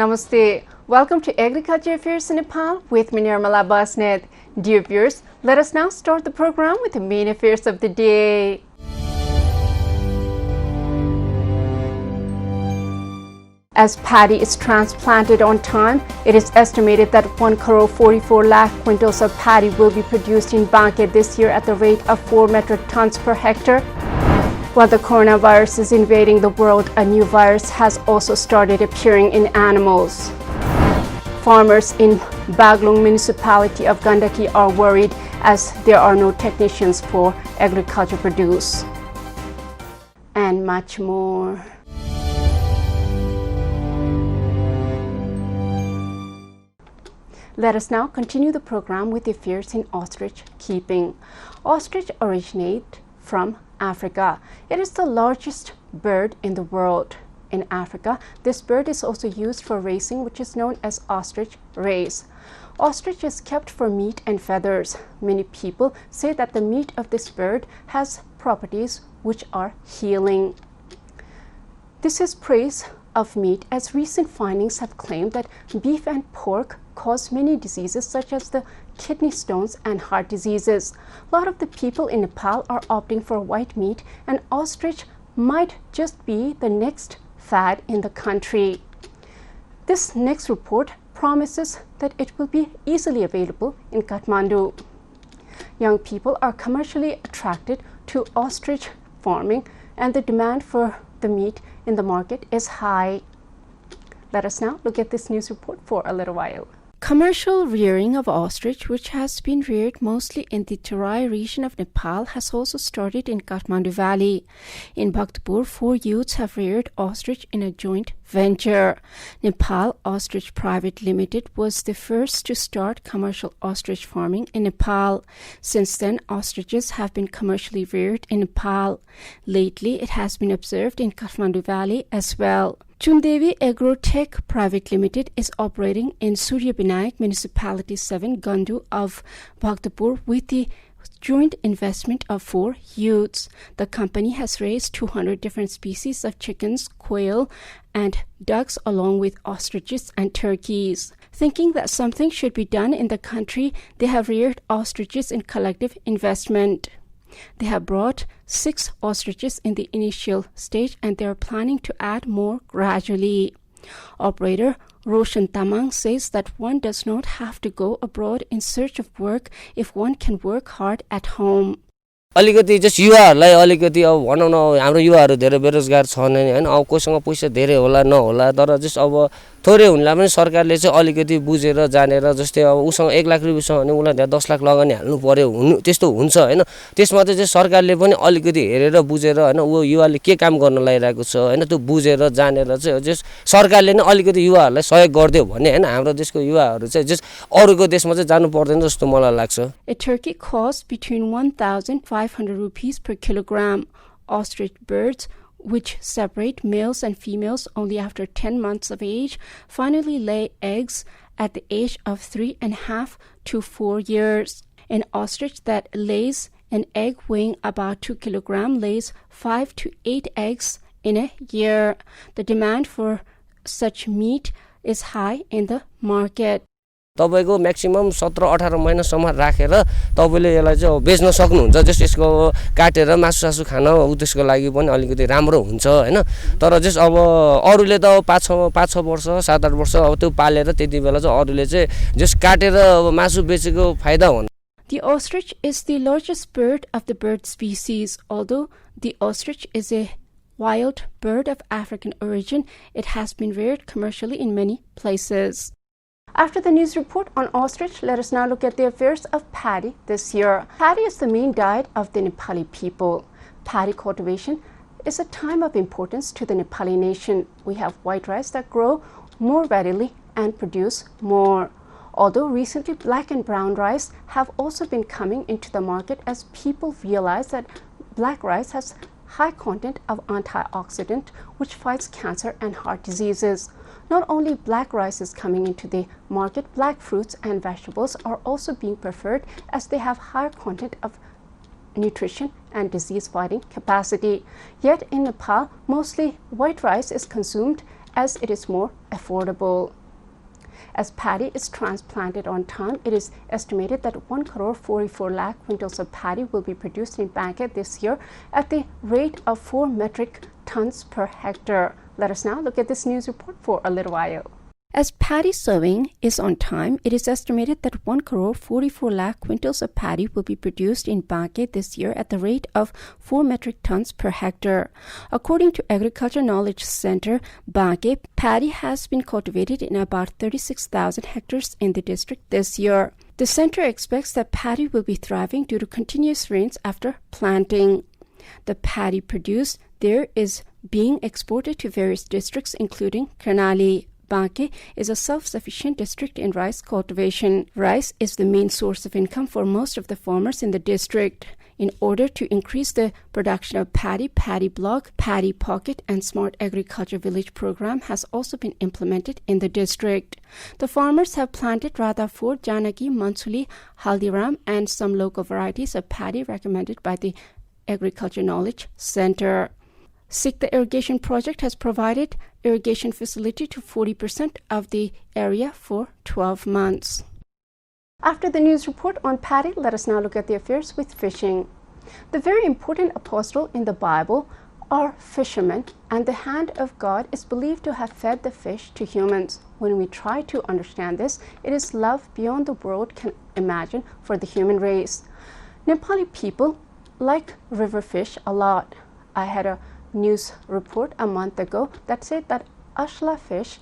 Namaste. Welcome to Agriculture Affairs in Nepal with me, Niramala Basnet. Dear viewers, let us now start the program with the main affairs of the day. As paddy is transplanted on time, it is estimated that 1,44 lakh quintals of paddy will be produced in Basnet this year at the rate of 4 metric tons per hectare. While the coronavirus is invading the world, a new virus has also started appearing in animals. Farmers in Baglung municipality of Gandaki are worried as there are no technicians for agriculture produce. And much more. Let us now continue the program with the affairs in ostrich keeping. Ostrich originate from Africa. It is the largest bird in the world. In Africa, this bird is also used for racing, which is known as ostrich race. Ostrich is kept for meat and feathers. Many people say that the meat of this bird has properties which are healing. This is praise of meat, as recent findings have claimed that beef and pork cause many diseases such as the kidney stones and heart diseases. A lot of the people in Nepal are opting for white meat, and ostrich might just be the next fad in the country. This next report promises that it will be easily available in Kathmandu. Young people are commercially attracted to ostrich farming, and the demand for the meat in the market is high. Let us now look at this news report for a little while. Commercial rearing of ostrich, which has been reared mostly in the Terai region of Nepal, has also started in Kathmandu Valley. In Bhaktapur, 4 youths have reared ostrich in a joint venture. Nepal Ostrich Private Limited was the first to start commercial ostrich farming in Nepal. Since then, ostriches have been commercially reared in Nepal. Lately, it has been observed in Kathmandu Valley as well. Chundevi Agrotech Private Limited is operating in Surya Binayak Municipality 7, Gandu of Bhaktapur with the joint investment of 4 youths. The company has raised 200 different species of chickens, quail, and ducks along with ostriches and turkeys. Thinking that something should be done in the country, they have reared ostriches in collective investment. They have brought 6 ostriches in the initial stage, and they are planning to add more gradually. Operator Roshan Tamang says that one does not have to go abroad in search of work if one can work hard at home. अलिकति just युवाहरुलाई अलिकति अब भनौं न हाम्रो युवाहरु धेरै बेरोजगार छन् हैन अब कोसँग पैसा धेरै होला नहोला तर जस्ट अब थोरै हुनला पनि सरकारले चाहिँ अलिकति बुझेर जानेर जस्तै अब उसँग 1 लाख रुपैयाँ छ भने उलाई 10 लाख लगानी हाल्नु पर्यो हुनु त्यस्तो हुन्छ हैन त्यसमा चाहिँ सरकारले पनि अलिकति हेरेर बुझेर हैन उ युवाले के काम गर्न लागिरहेको छ हैन त्यो बुझेर जानेर चाहिँ जस्ट सरकारले नै अलिकति युवाहरुलाई सहयोग गर्दियो भने हैन हाम्रो देशको युवाहरु चाहिँ जस्ट अरूको देशमा चाहिँ जानु पर्दैन जस्तो मलाई लाग्छ. A turkey costs between 1,500 rupees per kilogram. Ostrich birds, which separate males and females only after 10 months of age, finally lay eggs at the age of 3.5 to 4 years. An ostrich that lays an egg weighing about 2 kilograms lays 5 to 8 eggs in a year. The demand for such meat is high in the market. तपाईको maximum 17-18 महिनासम्म राखेर तपाईले यसलाई चाहिँ बेच्न सक्नुहुन्छ just यसको काटेर मासु सासु खान उद्देश्यको लागि पनि अलिकति राम्रो हुन्छ हैन तर जस्ट अब अरूले त 5-6 वर्ष 7-8 वर्ष अब त्यो पालेर त्यति बेला चाहिँ अरूले चाहिँ जस्ट काटेर मासु बेचेको फाइदा हुन्छ. The ostrich is the largest bird of the bird species. Although the ostrich is a wild bird of African origin, it has been reared commercially in many places. After the news report on ostrich, let us now look at the affairs of paddy this year. Paddy is the main diet of the Nepali people. Paddy cultivation is a time of importance to the Nepali nation. We have white rice that grow more readily and produce more. Although recently black and brown rice have also been coming into the market as people realize that black rice has high content of antioxidant which fights cancer and heart diseases. Not only black rice is coming into the market, black fruits and vegetables are also being preferred as they have higher content of nutrition and disease-fighting capacity. Yet in Nepal, mostly white rice is consumed as it is more affordable. As paddy is transplanted on time, it is estimated that 1,44 lakh quintals of paddy will be produced in Basnet this year at the rate of 4 metric tons per hectare. Let us now look at this news report for a little while. As paddy sowing is on time, it is estimated that 1,44 lakh quintals of paddy will be produced in Basnet this year at the rate of 4 metric tons per hectare. According to Agriculture Knowledge Center, Basnet, paddy has been cultivated in about 36,000 hectares in the district this year. The center expects that paddy will be thriving due to continuous rains after planting. The paddy produced there is being exported to various districts including Karnali. Basnet is a self-sufficient district in rice cultivation. Rice is the main source of income for most of the farmers in the district. In order to increase the production of paddy, Paddy Block, Paddy Pocket and Smart Agriculture Village program has also been implemented in the district. The farmers have planted Radhafoor, Janaki, Mansuli, Haldiram and some local varieties of paddy recommended by the Agriculture Knowledge Center. The irrigation project has provided irrigation facility to 40% of the area for 12 months. After the news report on paddy, let us now look at the affairs with fishing. The very important apostle in the Bible are fishermen, and the hand of God is believed to have fed the fish to humans. When we try to understand this, it is love beyond the world can imagine for the human race. Nepali people like river fish a lot. I had a news report a month ago that said that ashla fish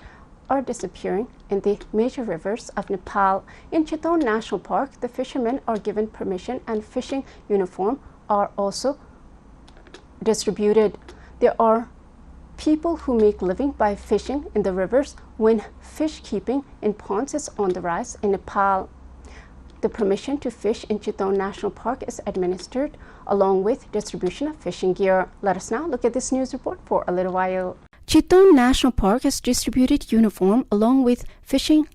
are disappearing in the major rivers of Nepal. In Chittagong National Park, the fishermen are given permission and fishing uniform are also distributed. There are people who make living by fishing in the rivers when fish keeping in ponds is on the rise in Nepal. The permission to fish in Chittagong National Park is administered along with distribution of fishing gear. Let us now look at this news report for a little while. Chittagong National Park has distributed uniform along with fishing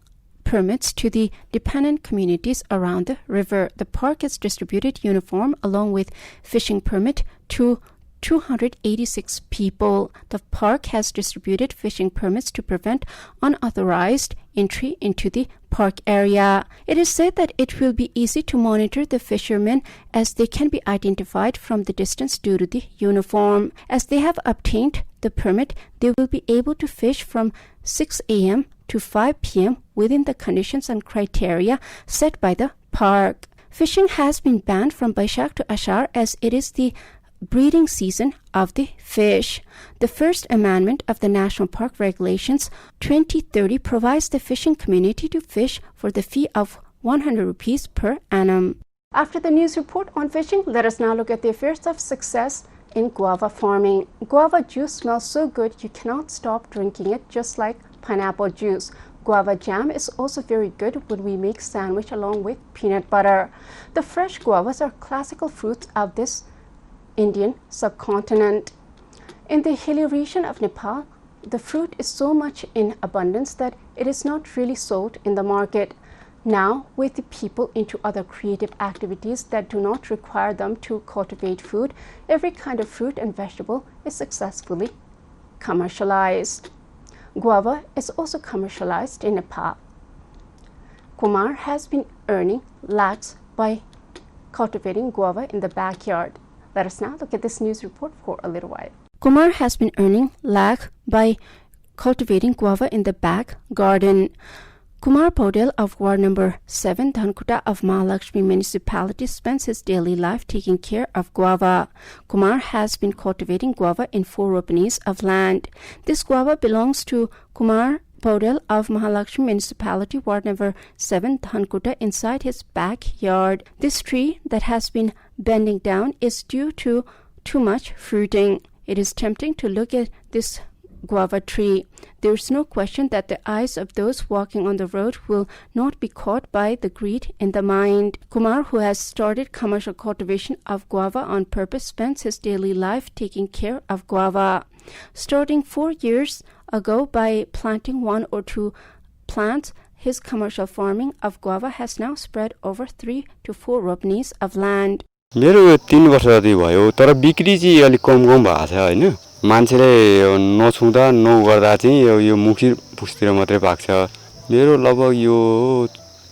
permits to the dependent communities around the river. The park has distributed uniform along with fishing permit to 286 people. The park has distributed fishing permits to prevent unauthorized entry into the park area. It is said that it will be easy to monitor the fishermen as they can be identified from the distance due to the uniform. As they have obtained the permit, they will be able to fish from 6 a.m. to 5 p.m. within the conditions and criteria set by the park. Fishing has been banned from Baishak to Ashar as it is the breeding season of the fish. The First Amendment of the National Park Regulations 2030 provides the fishing community to fish for the fee of 100 rupees per annum. After the news report on fishing, let us now look at the affairs of success in guava farming. Guava juice smells so good you cannot stop drinking it, just like pineapple juice. Guava jam is also very good when we make sandwich along with peanut butter. The fresh guavas are classical fruits of this Indian subcontinent. In the hilly region of Nepal, the fruit is so much in abundance that it is not really sold in the market. Now, with the people into other creative activities that do not require them to cultivate food, every kind of fruit and vegetable is successfully commercialized. Guava is also commercialized in Nepal. Kumar has been earning lakhs by cultivating guava in the backyard. Let us now look at this news report for a little while. Kumar has been earning lakh by cultivating guava in the back garden. Kumar Paudel of Ward Number 7, Dhankuta of Mahalakshmi Municipality spends his daily life taking care of guava. Kumar has been cultivating guava in 4 ropenis of land. This guava belongs to Kumar Paudel of Mahalakshmi Municipality, Ward Number 7, Dhankuta, inside his backyard. This tree that has been bending down is due to too much fruiting. It is tempting to look at this guava tree. There is no question that the eyes of those walking on the road will not be caught by the greed in the mind. Kumar, who has started commercial cultivation of guava on purpose, spends his daily life taking care of guava. Starting 4 years ago by planting 1 or 2 plants, his commercial farming of guava has now spread over 3 to 4 ropenis of land. मेरो 3 वर्ष जति भयो तर बिक्री चाहिँ अलि कम भएको छ हैन मान्छेले नछुँदा नगर्दा चाहिँ यो मुखी पुस्तिर मात्रै पाक्छ मेरो लगभग यो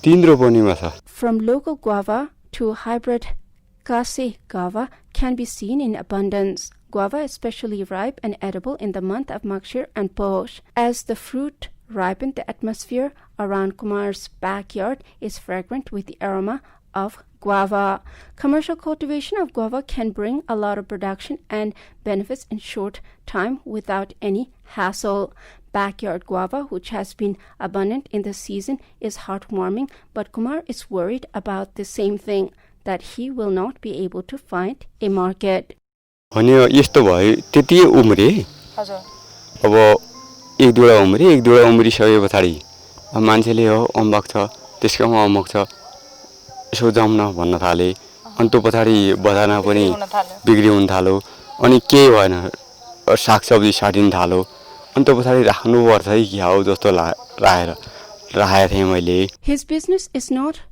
3 रोपनीमा छ From local guava to hybrid Kasi guava can be seen in abundance. Guava is especially ripe and edible in the month of Magshir and Posh. As the fruit ripened, the atmosphere around Kumar's backyard is fragrant with the aroma of guava. Commercial cultivation of guava can bring a lot of production and benefits in short time without any hassle. Backyard guava, which has been abundant in the season, is heartwarming, but Kumar is worried about the same thing, that he will not be able to find a market. अनि यस्तो भयो त्यति उम्रे हजुर अब एक दुईवटा उम्रिसके पछाडि मान्छेले हो अम्बक छ त्यसकोमा अम्बक छ यसो जाउन भन्न थाले अनि त्यो पछाडि बजारमा पनि बिक्री हुन थाल्यो अनि केही भएन सागसब्जी साटिन थाल्यो अनि त्यो पछाडि राख्नु पर्छ है के हो जस्तो राखेको थिएँ मैले. His business is not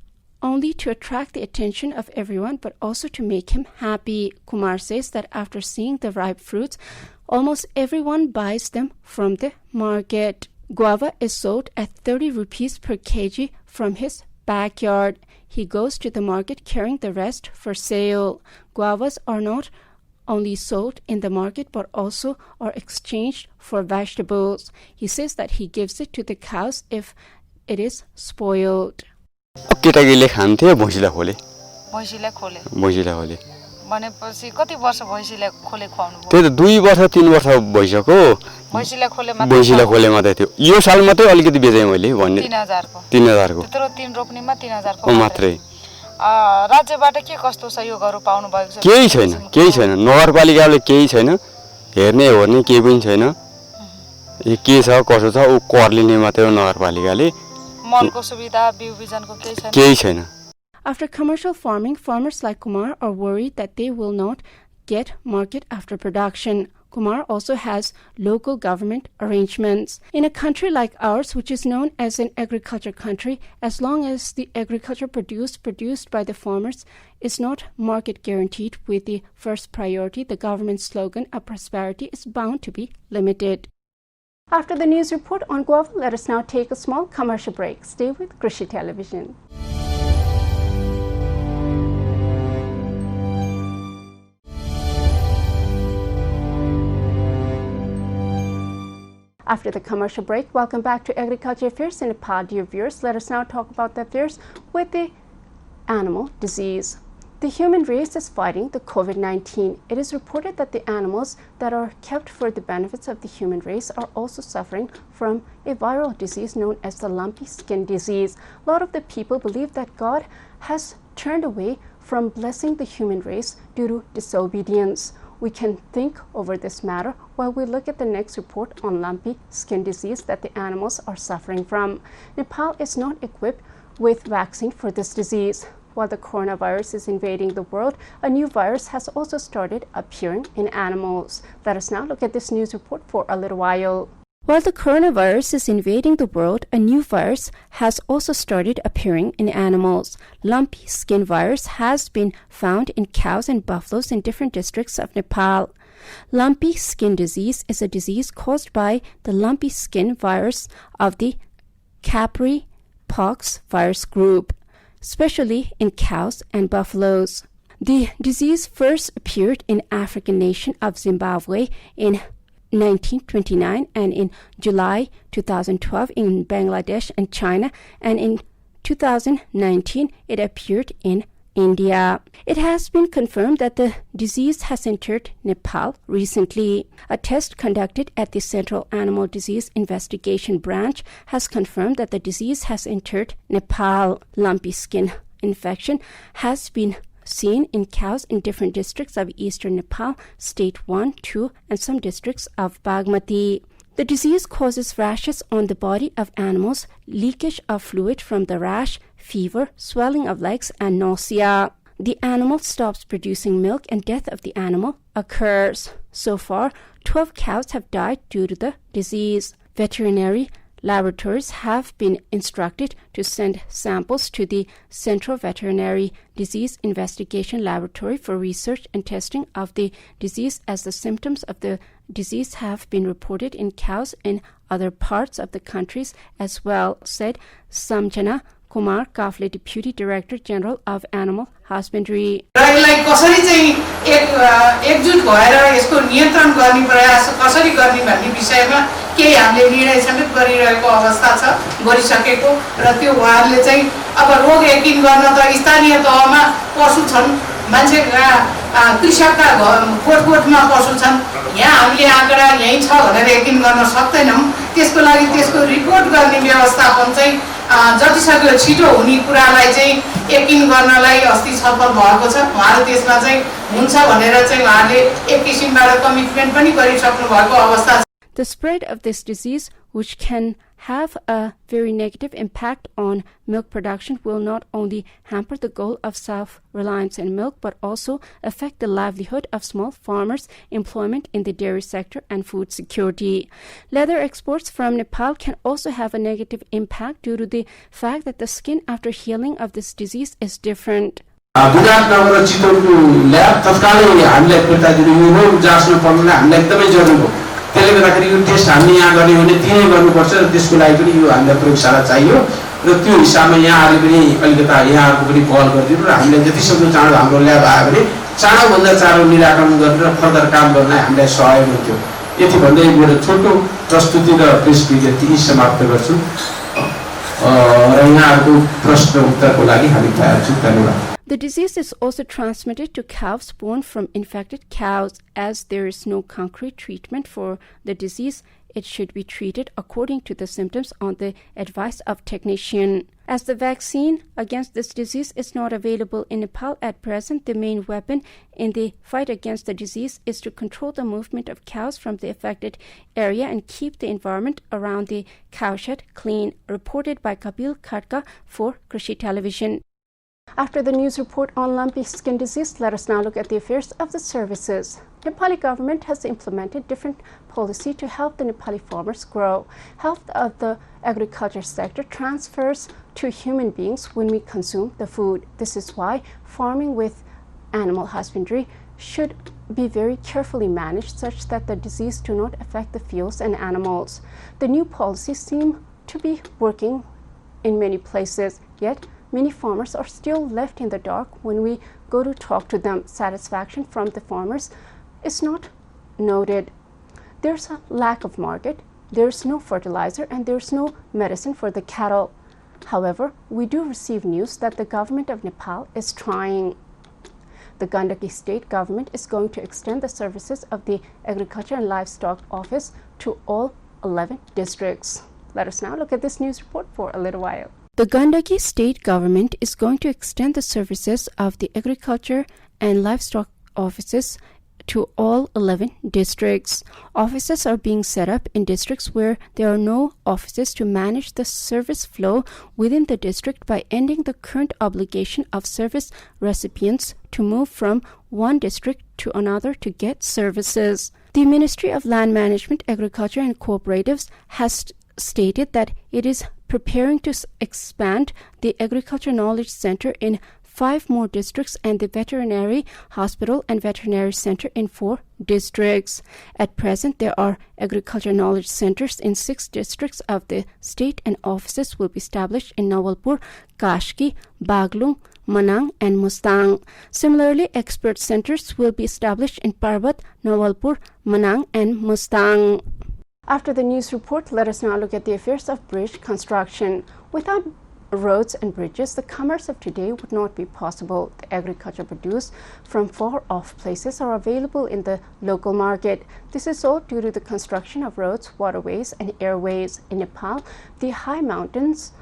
only to attract the attention of everyone, but also to make him happy. Kumar says that after seeing the ripe fruits, almost everyone buys them from the market. Guava is sold at 30 rupees per kg from his backyard. He goes to the market carrying the rest for sale. Guavas are not only sold in the market, but also are exchanged for vegetables. He says that he gives it to the cows if it is spoiled. केटाकेटीले खान्थे भैँसीलाई खोले भनेपछि कति वर्ष भैँसीलाई खोले खुवाउनु भयो त्यही त 2 वर्ष 3 वर्ष भइसक्यो भैँसीलाई खोले मात्रै थियो यो साल मात्रै अलिकति बेचे मैले भन्ने 3000 को त्यत्रो 3 रोप्नेमा 3000 को मात्रै राज्यबाट के कस्तो सहयोगहरु पाउनु भएको छ केही छैन नगरपालिकाले केही छैन हेर्ने केही पनि छैन यो के छ कसो छ उ कर लिने मात्रै हो नगरपालिकाले मलको सुविधा बिउ बिजनको केही छैन. After commercial farming, farmers like Kumar are worried that they will not get market after production. Kumar also has local government arrangements. In a country like ours, which is known as an agriculture country, as long as the agriculture produced by the farmers is not market guaranteed with the first priority, the government slogan of prosperity is bound to be limited. After the news report on guava, let us now take a small commercial break. Stay with Krishi Television. After the commercial break, welcome back to Agriculture Affairs in Nepal, dear viewers. Let us now talk about the affairs with the animal disease. The human race is fighting the COVID-19. It is reported that the animals that are kept for the benefits of the human race are also suffering from a viral disease known as the lumpy skin disease. A lot of the people believe that God has turned away from blessing the human race due to disobedience. We can think over this matter while we look at the next report on lumpy skin disease that the animals are suffering from. Nepal is not equipped with vaccine for this disease. While the coronavirus is invading the world, a new virus has also started appearing in animals. Let us now look at this news report for a little while. While the coronavirus is invading the world, a new virus has also started appearing in animals. Lumpy skin virus has been found in cows and buffaloes in different districts of Nepal. Lumpy skin disease is a disease caused by the lumpy skin virus of the Capri pox virus group, especially in cows and buffaloes. The disease first appeared in African nation of Zimbabwe in 1929 and in July 2012 in Bangladesh and China, and in 2019 it appeared in India. It has been confirmed that the disease has entered Nepal recently. A test conducted at the Central Animal Disease Investigation Branch has confirmed that the disease has entered Nepal. Lumpy skin infection has been seen in cows in different districts of eastern Nepal, state 1, 2, and some districts of Bagmati. The disease causes rashes on the body of animals, leakage of fluid from the rash, fever, swelling of legs, and nausea. The animal stops producing milk and death of the animal occurs. So far, 12 cows have died due to the disease. Veterinary laboratories have been instructed to send samples to the Central Veterinary Disease Investigation Laboratory for research and testing of the disease, as the symptoms of the disease have been reported in cows in other parts of the countries as well, said Samjana Kumar Kafle, Deputy Director General of Animal Husbandry. यसलाई कसरी चाहिँ एकजुट भएर यसको नियन्त्रण गर्ने प्रयास कसरी गर्ने भन्ने विषयमा केही हामीले निर्णय समेत गरिरहेको अवस्था छ, गरिसकेको र त्यो उहाँहरूले चाहिँ अब रोग यकिन गर्न त स्थानीय तहमा पशु छन्, मान्छेका कृषकका कोटकोटमा पशु छन्, यहाँ हामीले आँकडा यही छ भनेर यकिन गर्न सक्दैनौँ। त्यसको लागि त्यसको रिपोर्ट गर्ने व्यवस्थापन चाहिँ जतिसक्यो छिटो हुने कुरालाई चाहिँ यकिन गर्नलाई अस्ति छलफल भएको छ। उहाँहरू त्यसमा चाहिँ हुन्छ भनेर चाहिँ उहाँहरूले एक किसिमबाट कमिटमेन्ट पनि गरिसक्नु भएको अवस्था छ। The spread of this disease, which can have a very negative impact on milk production, will not only hamper the goal of self-reliance in milk, but also affect the livelihood of small farmers, employment in the dairy sector, and food security. Leather exports from Nepal can also have a negative impact due to the fact that the skin after healing of this disease is different. त्यसले गर्दाखेरि यो test हामीले यहाँ गर्ने भने तिनै गर्नुपर्छ र त्यसको लागि पनि यो हामीलाई प्रयोगशाला चाहियो र त्यो हिसाबमा यहाँहरूले पनि अलिकता यहाँहरूको पनि पहल गरिदिनु र हामीले जतिसक्दो चाँडो हाम्रो ल्याब आयो भने चाँडोभन्दा चाँडो निराकरण गरेर फर्दर काम गर्न हामीलाई सहयोग हुन्थ्यो। यति भन्दै मेरो छोटो प्रस्तुति र प्रेस विज्ञप्ति समाप्त गर्छु र यहाँहरूको प्रश्न उत्तरको लागि हामी तयार छौँ। धन्यवाद। The disease is also transmitted to calves born from infected cows. As there is no concrete treatment for the disease, it should be treated according to the symptoms on the advice of technician. As the vaccine against this disease is not available in Nepal at present, the main weapon in the fight against the disease is to control the movement of cows from the affected area and keep the environment around the cowshed clean. Reported by Kapil Khatka for Krishi Television. After the news report on lumpy skin disease, let us now look at the affairs of the services. Nepali government has implemented different policy to help the Nepali farmers grow. Health of the agriculture sector transfers to human beings when we consume the food. This is why farming with animal husbandry should be very carefully managed such that the disease do not affect the fields and animals. The new policies seem to be working in many places, yet many farmers are still left in the dark when we go to talk to them. Satisfaction from the farmers is not noted. There's a lack of market, there's no fertilizer, and there's no medicine for the cattle. However, we do receive news that the government of Nepal is trying. The Gandaki state government is going to extend the services of the Agriculture and Livestock Office to all 11 districts. Let us now look at this news report for a little while. The Gandaki state government is going to extend the services of the Agriculture and Livestock Offices to all 11 districts. Offices are being set up in districts where there are no offices to manage the service flow within the district by ending the current obligation of service recipients to move from one district to another to get services. The Ministry of Land Management, Agriculture and Cooperatives has stated that it is preparing to expand the Agriculture Knowledge Center in 5 more districts and the Veterinary Hospital and Veterinary Center in 4 districts. At present, there are Agriculture Knowledge Centers in 6 districts of the state, and offices will be established in Nawalpur, Kashki, Baglung, Manang, and Mustang. Similarly, expert centers will be established in Parbat, Nawalpur, Manang, and Mustang. After the news report, let us now look at the affairs of bridge construction. Without roads and bridges, the commerce of today would not be possible. The agriculture produced from far-off places are available in the local market. This is all due to the construction of roads, waterways, and airways. In Nepal, the high mountains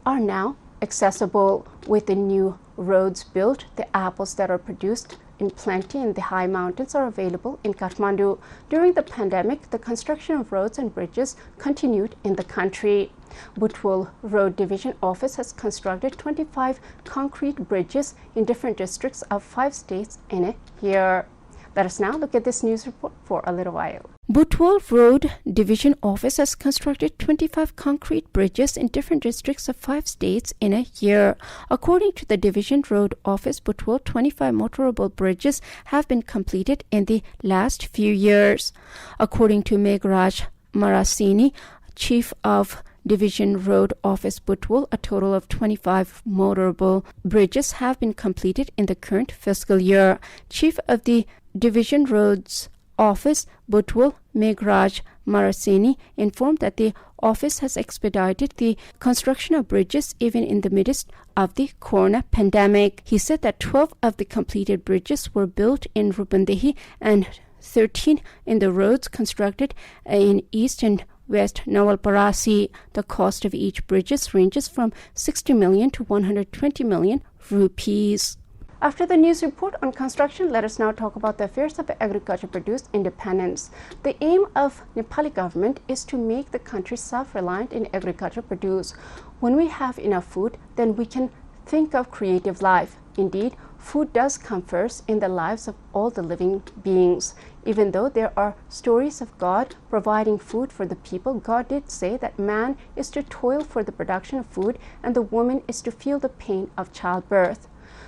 are now accessible. With the new roads built, the apples that are produced in plenty in the high mountains are available in Kathmandu. During the pandemic, the construction of roads and bridges continued in the country. Butwal Road Division Office has constructed 25 concrete bridges in different districts of 5 states in a year. Let us now look at this news report for a little while. Butwal Road Division Office has constructed 25 concrete bridges in different districts of 5 states in a year. According to the Division Road Office, Butwal, 25 motorable bridges have been completed in the last few years. According to Meghraj Marasini, Chief of Division Road Office Butwal, a total of 25 motorable bridges have been completed in the current fiscal year. Chief of the Division Roads Office Butwal, Meghraj Marasini, informed that the office has expedited the construction of bridges even in the midst of the corona pandemic. He said that 12 of the completed bridges were built in Rupandehi and 13 in the roads constructed in East and West Nawalparasi. The cost of each bridges ranges from 60 million to 120 million rupees. After the news report on construction, let us now talk about the affairs of agriculture produce independence. The aim of Nepali government is to make the country self-reliant in agriculture produce. When we have enough food, then we can think of creative life. Indeed, food does come first in the lives of all the living beings. Even though there are stories of God providing food for the people, God did say that man is to toil for the production of food and the woman is to feel the pain of childbirth.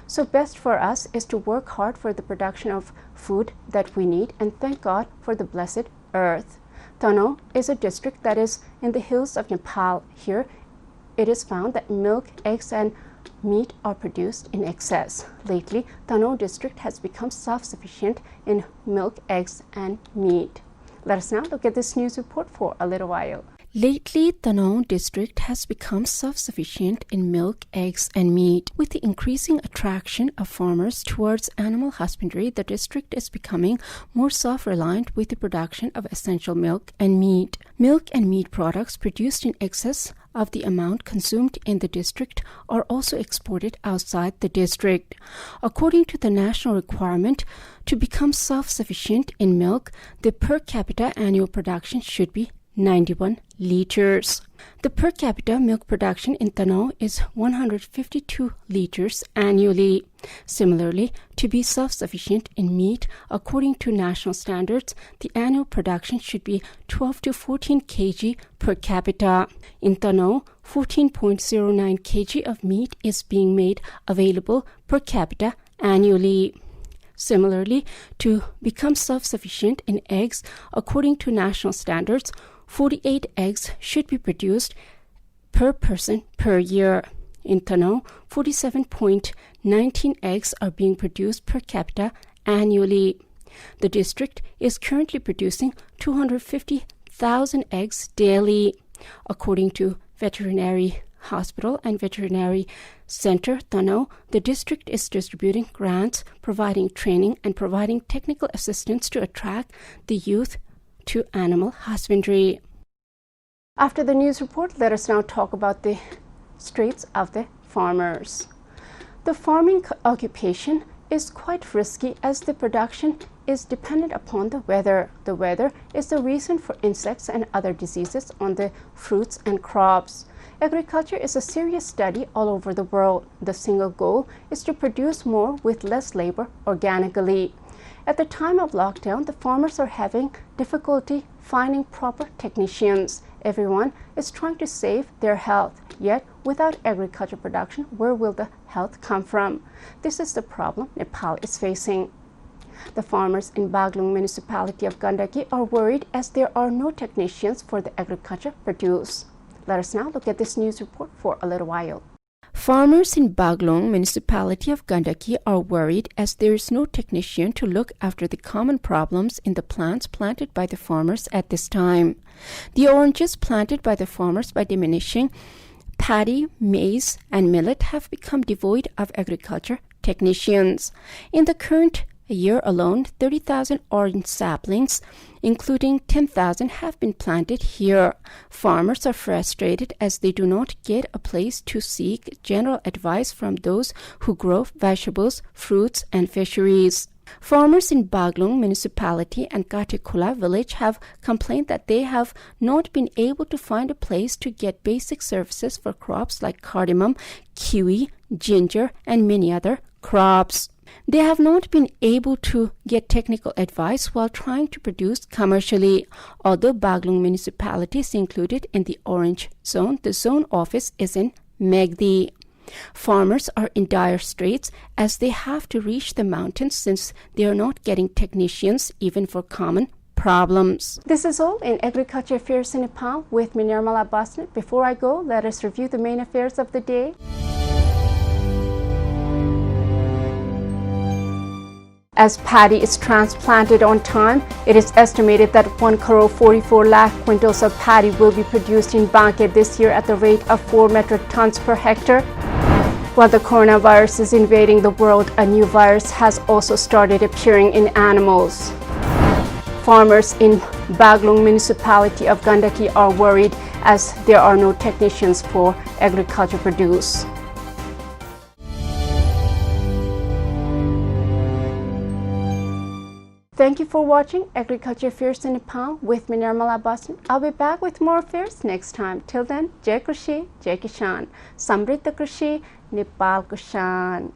So best for us is to work hard for the production of food that we need and thank God for the blessed earth. Tano is a district that is in the hills of Nepal. Here it is found that milk, eggs and meat are produced in excess. Lately, Tano district has become self-sufficient in milk, eggs and meat. Let us now look at this news report for a little while. Lately, Tano district has become self-sufficient in milk, eggs and meat. With the increasing attraction of farmers towards animal husbandry, the district is becoming more self-reliant with the production of essential milk and meat. Milk and meat products produced in excess of the amount consumed in the district are also exported outside the district. According to the national requirement to become self-sufficient in milk, the per capita annual production should be 91 liters. The per capita milk production in Tano is 152 liters annually. Similarly, to be self-sufficient in meat, according to national standards, the annual production should be 12 to 14 kg per capita. In Tano, 14.09 kg of meat is being made available per capita annually. Similarly, to become self-sufficient in eggs, according to national standards, 48 eggs should be produced per person per year. In Tano, 47.19 eggs are being produced per capita annually. The district is currently producing 250,000 eggs daily. According to Veterinary Hospital and Veterinary Center, Tano, the district is distributing grants, providing training and providing technical assistance to attract the youth to animal husbandry. After the news report, let us now talk about the straits of the farmers. The farming occupation is quite risky as the production is dependent upon the weather. The weather is the reason for insects and other diseases on the fruits and crops. Agriculture is a serious study all over the world. The single goal is to produce more with less labor organically. At the time of lockdown, the farmers are having difficulty finding proper technicians. Everyone is trying to save their health, yet without agriculture production, where will the health come from? This is the problem Nepal is facing. The farmers in Baglung municipality of Gandaki are worried as there are no technicians for the agriculture produce. Let us now look at this news report for a little while. Farmers in Baglung municipality of Gandaki are worried as there is no technician to look after the common problems in the plants planted by the farmers at this time. The oranges planted by the farmers by diminishing paddy, maize, and millet have become devoid of agriculture technicians. In the current year alone, 30,000 orange saplings, including 10,000, have been planted here. Farmers are frustrated as they do not get a place to seek general advice from those who grow vegetables, fruits, and fisheries. Farmers in Baglung municipality and Katikula village have complained that they have not been able to find a place to get basic services for crops like cardamom, kiwi, ginger, and many other crops. They have not been able to get technical advice while trying to produce commercially. Although Baglung municipality is included in the orange zone, the zone office is in Megdi. Farmers are in dire straits as they have to reach the mountains since they are not getting technicians even for common problems. This is all in Agriculture Affairs in Nepal with me, Niramala Basnet. Before I go, let us review the main affairs of the day. As paddy is transplanted on time, it is estimated that 1,44 lakh quintals of paddy will be produced in Banque this year at the rate of 4 metric tons per hectare. While the coronavirus is invading the world, a new virus has also started appearing in animals. Farmers in Baglung municipality of Gandaki are worried as there are no technicians for agriculture produce. Thank you for watching Agriculture Affairs in Nepal with me, Niramala Basnet. I'll be back with more affairs next time. Till then, Jai Krishi, Jai Kishan. Samriddha Krishi, Nepal Kushan.